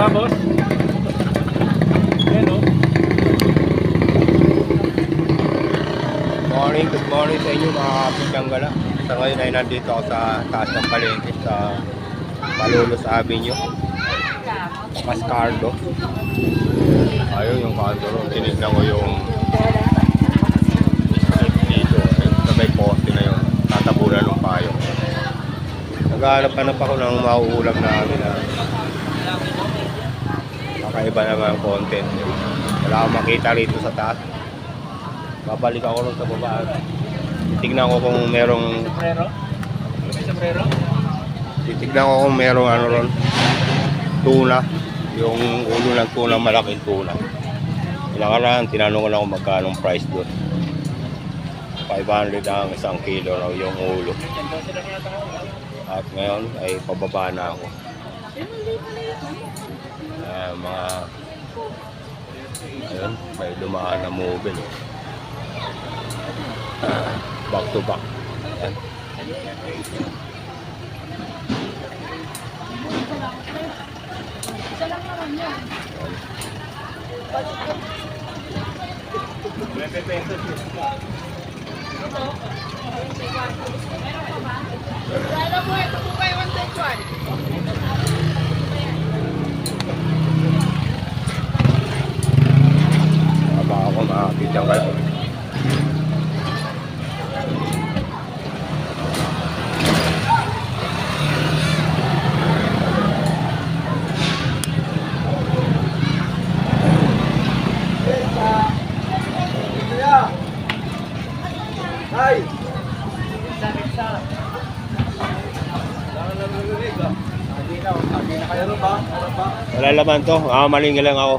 ba, boss? Ayan, oh. Good morning sa inyo mga kapitanggala. Sa ngayon ay nandito ako sa taas ng palengke sa Malolos Avenue, Mascardo. Ayun yung kanto ron. Tinignan ko yung dito. Sa may poste na yun. Tatabunan ng payo. Naghahanap-hanap ako ng mauulam namin na kakaiba naman ang content. Wala akong makita rito sa taas. Babalik ako rin sa baba. Titignan ko kung merong Sombrero? May sombrero? titignan ko kung merong ano ron, tuna. Yung ulo ng tuna, malaking tuna. Kailangan tinanong ko lang kung magkano ang price doon. 500 ang isang kilo raw yung ulo. At ngayon ay pababa na ako. Mga ayun, may dumaan na mobile. Back to back. Ayan. Baka ako makakita kayo. Ay! Wala laman to. Malinga lang ako.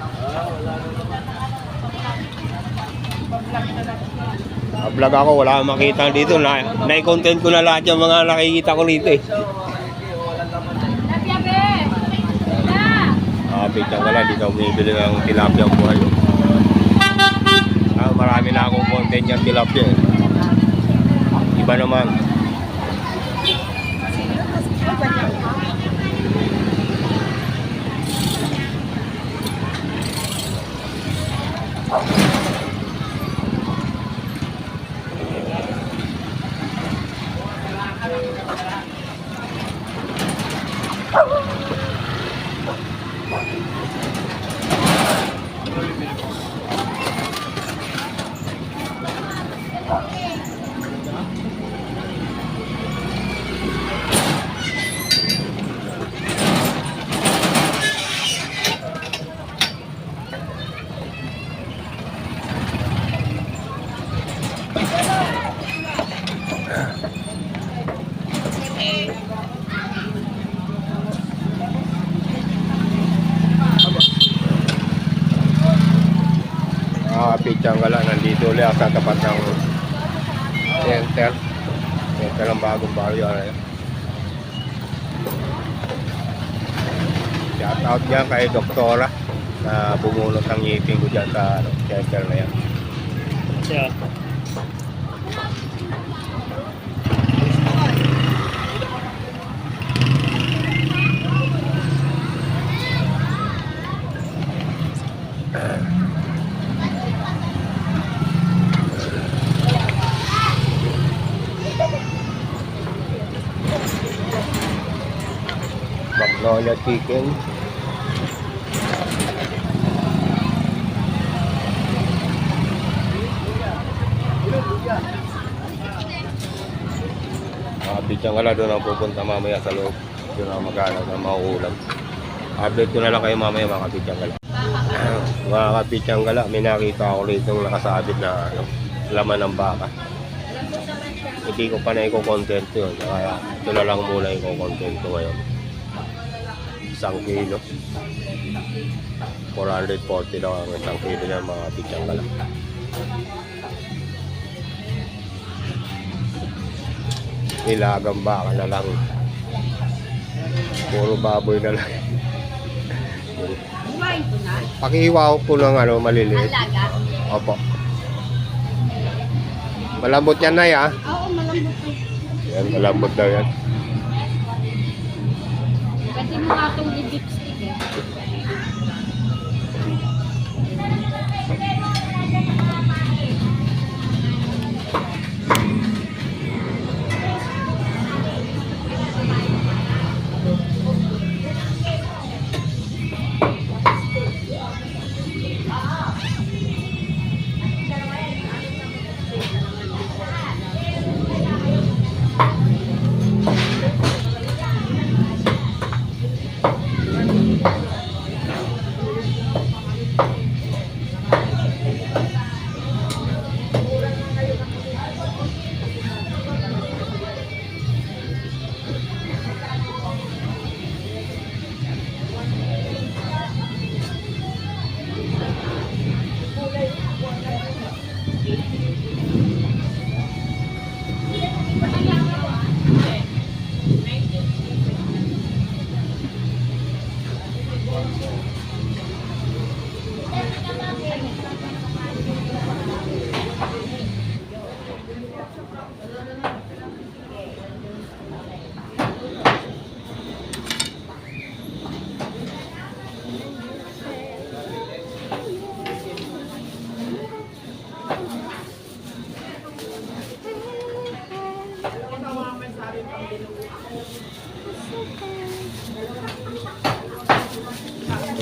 Vlog ako. Wala akong makita dito. Na-content ko na lahat yung mga nakikita ko dito eh. Bigyan ka lang. Di ka bumibili ng tilapia ang buhay. Marami na akong content yung tilapia eh. Iba naman. Pichang gala, nandito ulit sa tapat ng center ng bagong barrio. Shout out dyan kay Doktora na bumunot ng ngipin ko dyan sa center na yan. Yeah. Magnolia chicken. Pichang gala, doon ang pupunta mamaya sa loob. Doon ang maghanap ng mauulam. Update ko na lang kayo mamaya mga kapichang gala. Mga kapichang gala, may nakita ako rito nakasabit na laman ng baka. Hindi ko pa na i-content yun. Kaya ito na lang muna i-content ko ngayon. 1 kilo. 440 lang ang 1 kilo ng mga pichang gala. Nilagang baka na lang. Puro baboy na lang. Pakihiwa ko po ng maliliit. Opo. Malambot yan na ya. Oo, malambot po. Yan, malambot daw yan. Pwede mo nga itong lipstick eh.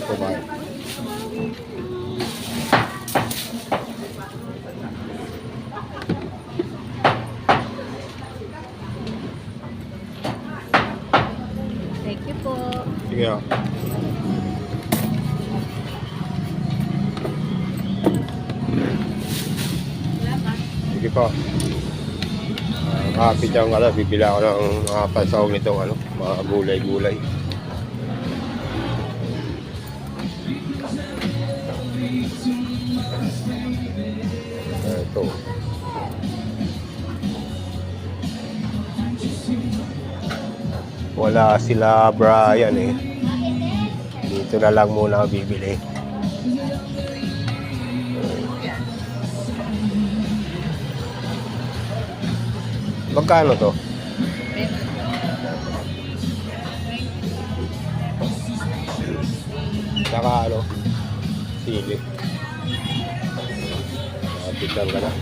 kumain. Thank you po. Sige ah. Salamat. Sige po. Kapit yung bibili ako ng mga pansahog nitong mga gulay-gulay. Ito. Wala sila Brian eh. Dito na lang muna ako bibili. Magkano to? Saka sili. Biglang ka na.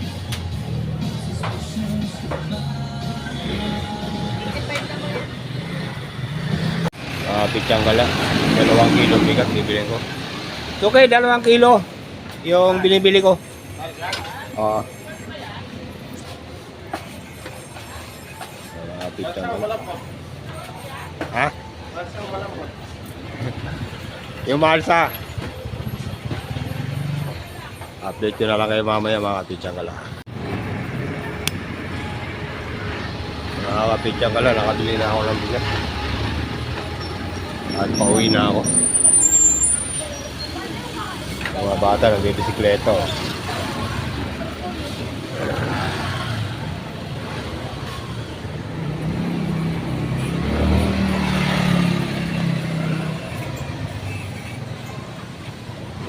Pichang gala. 2 kilo bigat bibili ko. Okay, 2 kilo. Yung binibili ko. Oo. Pichang gala. Ha? Yung malsa. Update ko na lang kayo mamaya mga pichang gala. Mga pichang gala, nakabili na ako ng bigat. At pauwi na ako. Mga bata nagbibisikleta.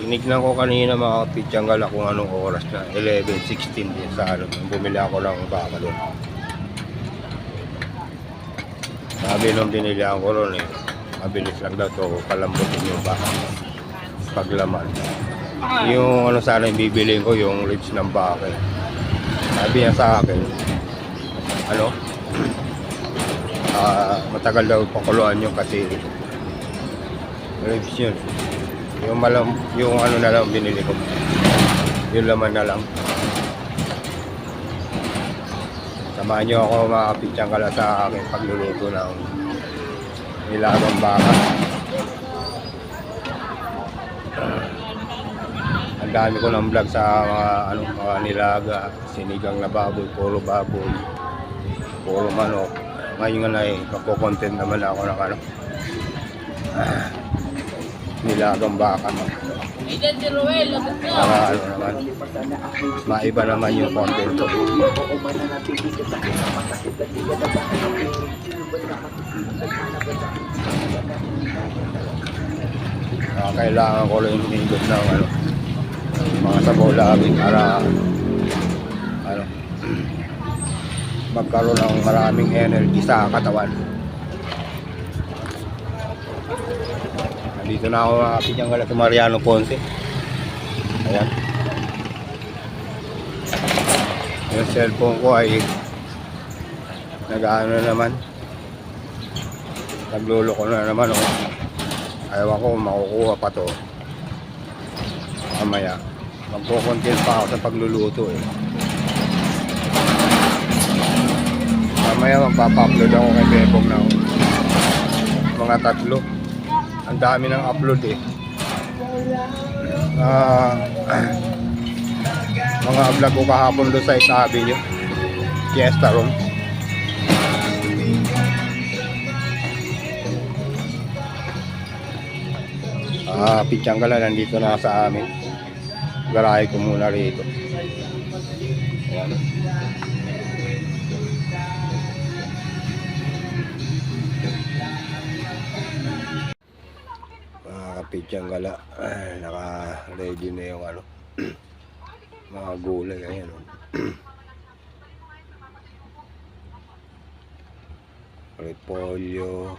Tinignan ko kanina mga kapitsyanggal kung anong oras na 11:16 din sa bumili ako ng baka doon. Sabi nung binilihan ko ron mabilis lang daw to palambutin yung baka paglaman. Yung sana yung bibiliin ko yung ribs ng baka. Sabi niya sa akin matagal daw pakuluan yun kasi ribs yun. Yung na lang binili ko. Yung laman na lang. Samahan nyo ako mga kapitsyanggal sa aking pagluluto ng nilagang baka. Ang dami ko ng vlog sa mga nilaga, sinigang na baboy, puro baboy, puro manok. Ngayon nga kapo-content naman ako ng nilagang baka. Para naman maiba naman yung content ko. Kailangan ko rin hinigot ng mga sabaw lagi para magkaroon ng maraming energy sa katawan. Dito na ako kapitsyanggal sa Mariano Ponce. Ayan. Yung cellphone ko ay nag-ano naman. Nagluloko na naman. Ayaw ko makukuha pa to. Mamaya. Magpo-content pa ako sa pagluluto Mamaya magpapa-upload ako kay Bebong ng mga 3. Ang dami ng upload mga vlog ko kahapon doon sa itabi nyo Fiesta Room. Pitsanggala nandito na sa amin. Garahe ko muna rito. Ayan. Pitsanggala, naka-ready na yung mga gulay. Ayan repolyo,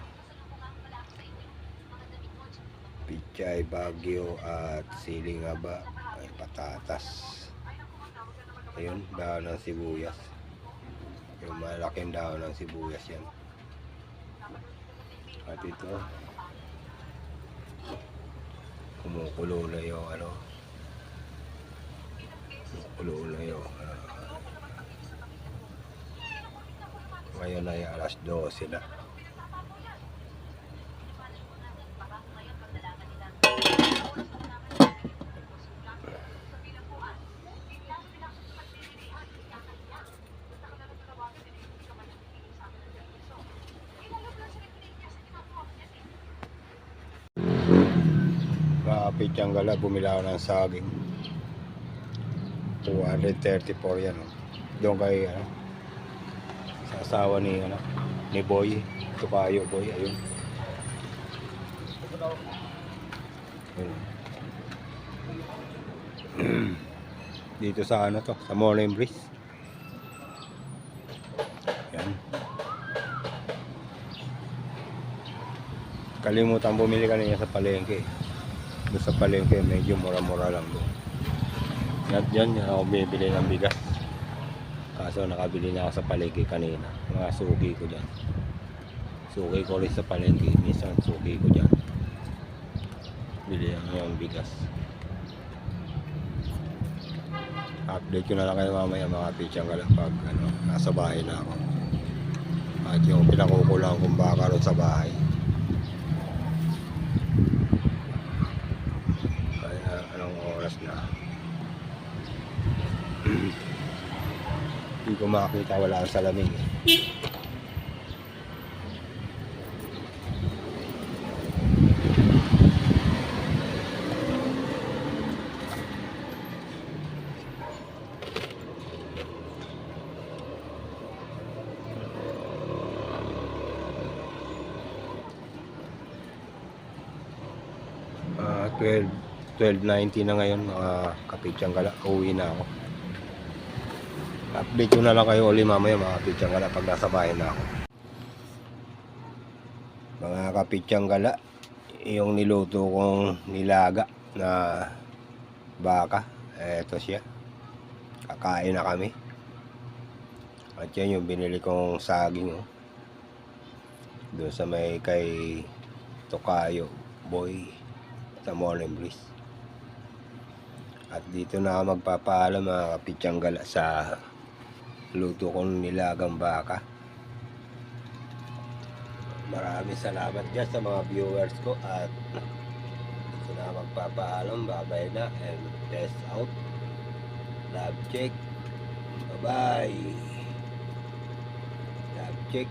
pichay bagyo at siling haba, ay patatas. Ayun, dahon ng sibuyas. Yung malaking dahon ng sibuyas yan. At ito kumukulo na yung ano, kumukulo na yung ngayon ay alas 12 na. Kapit yung gala, bumila ako ng saging. 234 yan. Oh. Doon kay sa asawa ni ni Boy, Tukayo Boy, ayun. Dito sa to, sa Morning Breeze. Yan. Kalimutan bumili kanina sa palengke. Doon sa palengke medyo mura-mura lang doon. At dyan ako bibili ng bigas. Kaso nakabili na ako sa palengke kanina. Mga suki ko dyan. Suki ko rin sa palengke. Minsan suki ko dyan. Bili lang yung bigas. Update ko na lang kayo mamaya mga pichang kalak pag nasa bahay na ako. At yung pinakukulang kong baka ron sa bahay. Na hindi ko makakita, wala ang salamin 12:90 na ngayon mga kapitsyang gala. Uwi na ako. Update ko na lang kayo ulit mamaya mga kapitsyang gala pag nasa bahay na ako. Mga kapitsyang gala, yung niluto kong nilaga na baka, eto siya. Kakain na kami. At yan yung binili kong saging doon sa may kay Tukayo Boy sa Morning Breeze. At dito na ako magpapaalam mga kapitsyang gala sa luto kong nilagang baka. Maraming salamat dyan sa mga viewers ko at dito na magpapaalam. Bye-bye na and test out. Love check. Bye-bye. Love check.